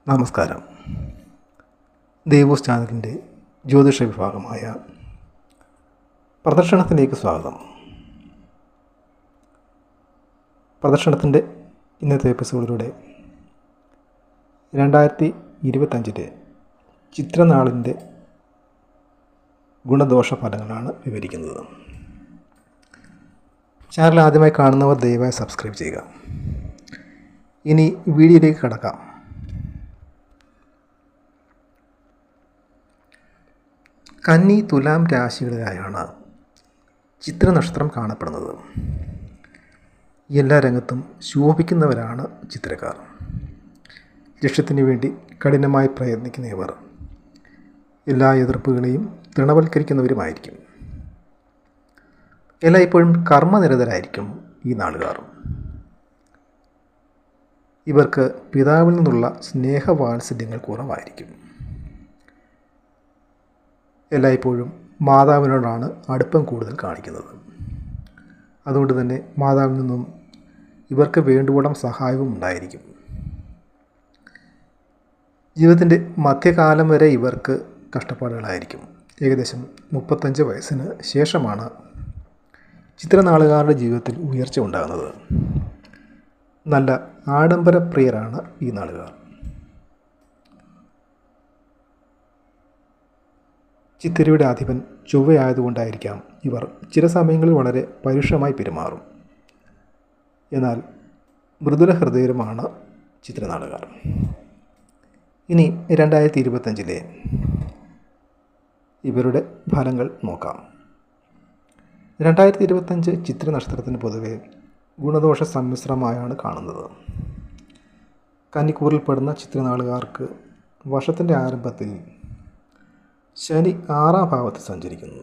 നമസ്കാരം. ദേവൂസ് ചാനലിൻ്റെ ജ്യോതിഷ വിഭാഗമായ പ്രദർശനത്തിലേക്ക് സ്വാഗതം. പ്രദർശനത്തിൻ്റെ ഇന്നത്തെ എപ്പിസോഡിലൂടെ 2025 ചിത്രനാളിൻ്റെ ഗുണദോഷ ഫലങ്ങളാണ് വിവരിക്കുന്നത്. ചാനൽ ആദ്യമായി കാണുന്നവർ ദയവായി സബ്സ്ക്രൈബ് ചെയ്യുക. ഇനി വീഡിയോയിലേക്ക് കടക്കാം. കന്നി, തുലാം രാശികളിലായാണ് ചിത്ര നക്ഷത്രം കാണപ്പെടുന്നത്. എല്ലാ രംഗത്തും ശോഭിക്കുന്നവരാണ് ചിത്രക്കാർ. ലക്ഷ്യത്തിന് വേണ്ടി കഠിനമായി പ്രയത്നിക്കുന്നവർ എല്ലാ എതിർപ്പുകളെയും തൃണവൽക്കരിക്കുന്നവരുമായിരിക്കും. എല്ലായ്പ്പോഴും കർമ്മനിരതരായിരിക്കും ഈ നാളുകാർ. ഇവർക്ക് പിതാവിൽ നിന്നുള്ള സ്നേഹവാത്സല്യങ്ങൾ കുറവായിരിക്കും. എല്ലായ്പ്പോഴും മാതാവിനോടാണ് അടുപ്പം കൂടുതൽ കാണിക്കുന്നത്. അതുകൊണ്ട് തന്നെ മാതാവിൽ നിന്നും ഇവർക്ക് വേണ്ടുവോളം സഹായവും ഉണ്ടായിരിക്കും. ജീവിതത്തിൻ്റെ മധ്യകാലം വരെ ഇവർക്ക് കഷ്ടപ്പാടുകളായിരിക്കും. ഏകദേശം 35 വയസ്സിന് ശേഷമാണ് ചിത്രനാളുകാരുടെ ജീവിതത്തിൽ ഉയർച്ച ഉണ്ടാകുന്നത്. നല്ല ആഡംബരപ്രിയരാണ് ഈ നാളുകാർ. ചിത്തിരയുടെ അധിപൻ ചൊവ്വയായതുകൊണ്ടായിരിക്കാം ഇവർ ചില സമയങ്ങളിൽ വളരെ പരുഷമായി പെരുമാറും. എന്നാൽ മൃദുല ഹൃദയരുമാണ് ചിത്രനാളുകാർ. ഇനി 2025 ഇവരുടെ ഫലങ്ങൾ നോക്കാം. 2025 ചിത്ര നക്ഷത്രത്തിന് പൊതുവെ ഗുണദോഷ സമ്മിശ്രമായാണ് കാണുന്നത്. കന്നിക്കൂറിൽപ്പെടുന്ന ചിത്രനാളുകാർക്ക് വർഷത്തിൻ്റെ ആരംഭത്തിൽ ശനി 6ാം ഭാവത്തിൽ സഞ്ചരിക്കുന്നു.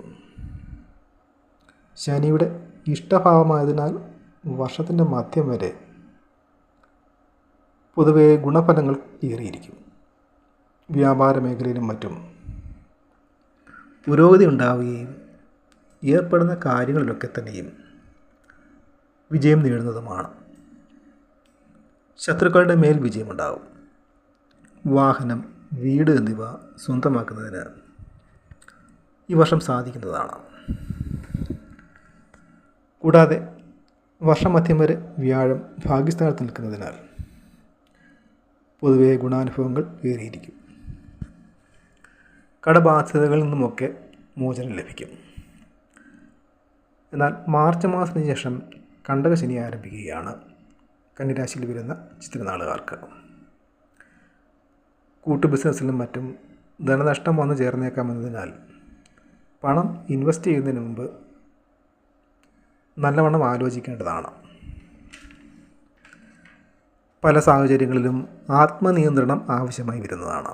ശനിയുടെ ഇഷ്ടഭാവമായതിനാൽ വർഷത്തിൻ്റെ മധ്യം വരെ പൊതുവെ ഗുണഫലങ്ങൾ ഏറിയിരിക്കും. വ്യാപാര മേഖലയിലും മറ്റും പുരോഗതി ഉണ്ടാവുകയും ഏർപ്പെടുന്ന കാര്യങ്ങളിലൊക്കെ തന്നെയും വിജയം നേടുന്നതുമാണ്. ശത്രുക്കളുടെ മേൽ വിജയമുണ്ടാകും. വാഹനം, വീട് എന്നിവ സ്വന്തമാക്കുന്നതിന് ഈ വർഷം സാധിക്കുന്നതാണ്. കൂടാതെ വർഷമധ്യം വരെ വ്യാഴം ഭാഗ്യസ്ഥാനത്ത് നിൽക്കുന്നതിനാൽ പൊതുവെ ഗുണാനുഭവങ്ങൾ ഏറിയിരിക്കും. കടബാധ്യതകളിൽ നിന്നുമൊക്കെ മോചനം ലഭിക്കും. എന്നാൽ മാർച്ച് മാസത്തിന് ശേഷം കണ്ടകശനി ആരംഭിക്കുകയാണ് കന്നിരാശിയിൽ വരുന്ന ചിത്രനാളുകാർക്ക്. കൂട്ടു ബിസിനസ്സിലും മറ്റും ധനനഷ്ടം വന്നു ചേർന്നേക്കാമെന്നതിനാൽ പണം ഇൻവെസ്റ്റ് ചെയ്യുന്നതിന് മുമ്പ് നല്ലവണ്ണം ആലോചിക്കേണ്ടതാണ്. പല സാഹചര്യങ്ങളിലും ആത്മനിയന്ത്രണം ആവശ്യമായി വരുന്നതാണ്.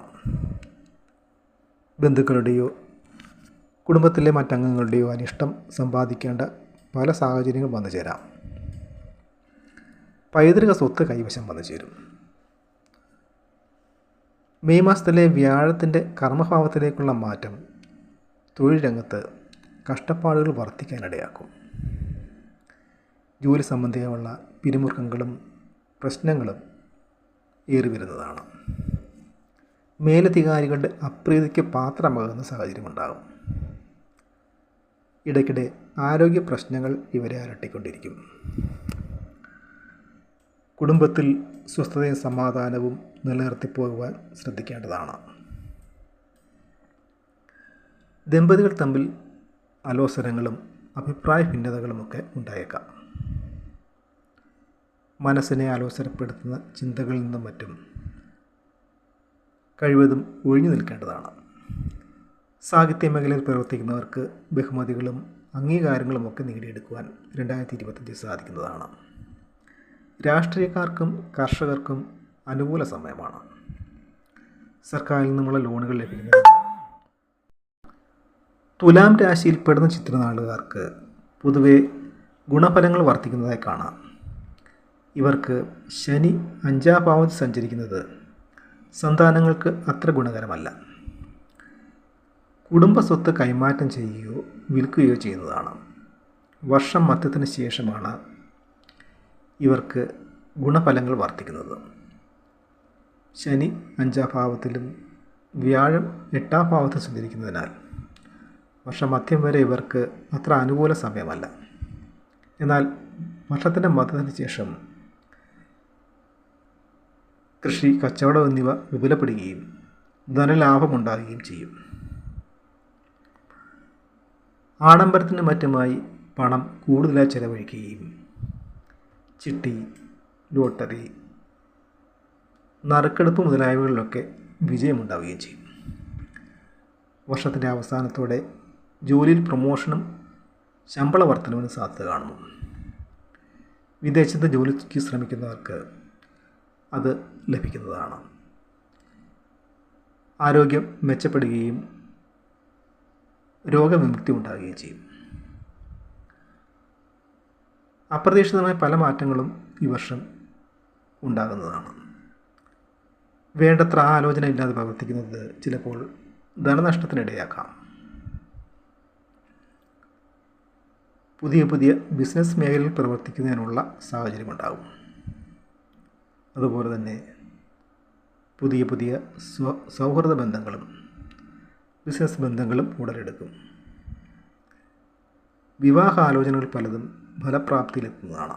ബന്ധുക്കളുടെയോ കുടുംബത്തിലെ മറ്റംഗങ്ങളുടെയോ അനിഷ്ടം സമ്പാദിക്കേണ്ട പല സാഹചര്യങ്ങൾ വന്നു ചേരാം. പൈതൃക സ്വത്ത് കൈവശം വന്നു ചേരും. മെയ് മാസത്തിലെ വ്യാഴത്തിൻ്റെ കർമ്മഭാവത്തിലേക്കുള്ള മാറ്റം തൊഴിൽ രംഗത്ത് കഷ്ടപ്പാടുകൾ വർദ്ധിക്കാനിടയാക്കും. ജോലി സംബന്ധിയായുള്ള പിരിമുറുക്കങ്ങളും പ്രശ്നങ്ങളും ഏറി വരുന്നതാണ്. മേലധികാരികളുടെ അപ്രീതിക്ക് പാത്രമാകുന്ന സാഹചര്യമുണ്ടാകും. ഇടയ്ക്കിടെ ആരോഗ്യ പ്രശ്നങ്ങൾ ഇവരെ അലട്ടിക്കൊണ്ടിരിക്കും. കുടുംബത്തിൽ സ്വസ്ഥതയും സമാധാനവും നിലനിർത്തിപ്പോകുവാൻ ശ്രദ്ധിക്കേണ്ടതാണ്. ദമ്പതികൾ തമ്മിൽ അലോസരങ്ങളും അഭിപ്രായ ഭിന്നതകളുമൊക്കെ ഉണ്ടായേക്കാം. മനസ്സിനെ അലോസരപ്പെടുത്തുന്ന ചിന്തകളിൽ നിന്നും മറ്റും കഴിവതും ഒഴിഞ്ഞു നിൽക്കേണ്ടതാണ്. സാഹിത്യ മേഖലയിൽ പ്രവർത്തിക്കുന്നവർക്ക് ബഹുമതികളും അംഗീകാരങ്ങളുമൊക്കെ നേടിയെടുക്കുവാൻ 2025 സാധിക്കുന്നതാണ്. രാഷ്ട്രീയക്കാർക്കും കർഷകർക്കും അനുകൂല സമയമാണ്. സർക്കാരിൽ നിന്നുള്ള ലോണുകൾ ലഭിക്കുന്നത്. തുലാം രാശിയിൽപ്പെടുന്ന ചിത്രനാളുകാർക്ക് പൊതുവെ ഗുണഫലങ്ങൾ വർദ്ധിക്കുന്നതായി കാണാം. ഇവർക്ക് ശനി 5ാം ഭാവത്തിൽ സഞ്ചരിക്കുന്നത് സന്താനങ്ങൾക്ക് അത്ര ഗുണകരമല്ല. കുടുംബസ്വത്ത് കൈമാറ്റം ചെയ്യുകയോ വിൽക്കുകയോ ചെയ്യുന്നതാണ്. വർഷം മധ്യത്തിന് ശേഷമാണ് ഇവർക്ക് ഗുണഫലങ്ങൾ വർദ്ധിക്കുന്നത്. ശനി 5ാം ഭാവത്തിലും വ്യാഴം 8ാം ഭാവത്തിൽ സഞ്ചരിക്കുന്നതിനാൽ വർഷമധ്യം വരെ ഇവർക്ക് അത്ര അനുകൂല സമയമല്ല. എന്നാൽ വർഷത്തിൻ്റെ മധ്യത്തിന് ശേഷം കൃഷി, കച്ചവടം എന്നിവ വിപുലപ്പെടുകയും ധനലാഭമുണ്ടാകുകയും ചെയ്യും. ആഡംബരത്തിന് മറ്റുമായി പണം കൂടുതലായി ചെലവഴിക്കുകയും ചിട്ടി, ലോട്ടറി, നറുക്കെടുപ്പ് മുതലായവകളിലൊക്കെ വിജയമുണ്ടാവുകയും ചെയ്യും. വർഷത്തിൻ്റെ അവസാനത്തോടെ ജോലിയിൽ പ്രൊമോഷനും ശമ്പള വർധനവിനും സാധ്യത കാണുന്നു. വിദേശത്ത് ജോലിക്ക് ശ്രമിക്കുന്നവർക്ക് അത് ലഭിക്കുന്നതാണ്. ആരോഗ്യം മെച്ചപ്പെടുകയും രോഗവിമുക്തി ഉണ്ടാകുകയും ചെയ്യും. അപ്രതീക്ഷിതമായ പല മാറ്റങ്ങളും ഈ വർഷം ഉണ്ടാകുന്നതാണ്. വേണ്ടത്ര ആലോചന ഇല്ലാതെ പ്രവർത്തിക്കുന്നത് ചിലപ്പോൾ ധനനഷ്ടത്തിനിടയാക്കാം. പുതിയ ബിസിനസ് മേഖലയിൽ പ്രവർത്തിക്കുന്നതിനുള്ള സാഹചര്യമുണ്ടാകും. അതുപോലെ തന്നെ പുതിയ സൗഹൃദ ബന്ധങ്ങളും ബിസിനസ് ബന്ധങ്ങളും ഉടലെടുക്കും. വിവാഹാലോചനകൾ പലതും ഫലപ്രാപ്തിയിലെത്തുന്നതാണ്.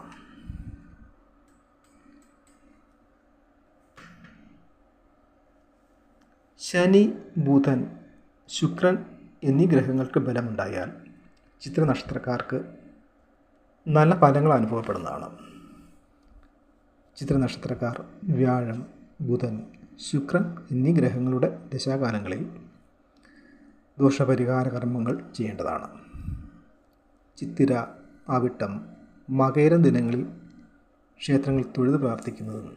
ശനി, ബുധൻ, ശുക്രൻ എന്നീ ഗ്രഹങ്ങൾക്ക് ബലമുണ്ടായാൽ ചിത്ര നക്ഷത്രക്കാർക്ക് നല്ല ഫലങ്ങൾ അനുഭവപ്പെടുന്നതാണ്. ചിത്ര നക്ഷത്രക്കാർ വ്യാഴം, ബുധൻ, ശുക്രൻ എന്നീ ഗ്രഹങ്ങളുടെ ദശാകാലങ്ങളിൽ ദോഷപരിഹാര കർമ്മങ്ങൾ ചെയ്യേണ്ടതാണ്. ചിത്തിര, അവിട്ടം, മകയിരം ദിനങ്ങളിൽ ക്ഷേത്രങ്ങളിൽ തൊഴുത് പ്രാർത്ഥിക്കുന്നതും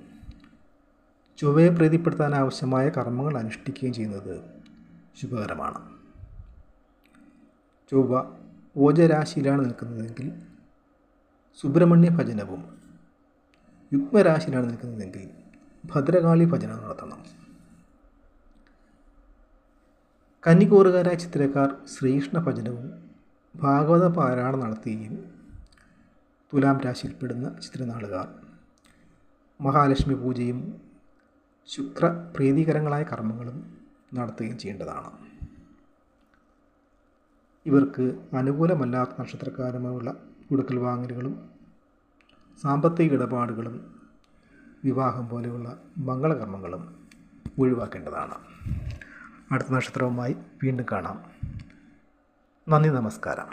ചൊവ്വയെ പ്രീതിപ്പെടുത്താൻ ആവശ്യമായ കർമ്മങ്ങൾ അനുഷ്ഠിക്കുകയും ചെയ്യുന്നത് ശുഭകരമാണ്. ചൊവ്വ ഓജരാശിയിലാണ് നിൽക്കുന്നതെങ്കിൽ സുബ്രഹ്മണ്യ ഭജനവും, യുഗ്മരാശിയിലാണ് നിൽക്കുന്നതെങ്കിൽ ഭദ്രകാളി ഭജനം നടത്തണം. കന്നിക്കൂറുകാരായ ചിത്രക്കാർ ശ്രീകൃഷ്ണ ഭജനവും ഭാഗവത പാരായണം നടത്തുകയും തുലാം രാശിയിൽപ്പെടുന്ന ചിത്രനാളുകാർ മഹാലക്ഷ്മി പൂജയും ശുക്ര പ്രീതികരങ്ങളായ കർമ്മങ്ങളും നടത്തുകയും ചെയ്യേണ്ടതാണ്. ഇവർക്ക് അനുകൂലമല്ലാത്ത നക്ഷത്രക്കാരുമായുള്ള കൊടുക്കൽ വാങ്ങലുകളും സാമ്പത്തിക ഇടപാടുകളും വിവാഹം പോലെയുള്ള മംഗളകർമ്മങ്ങളും ഒഴിവാക്കേണ്ടതാണ്. അടുത്ത നക്ഷത്രവുമായി വീണ്ടും കാണാം. നന്ദി, നമസ്കാരം.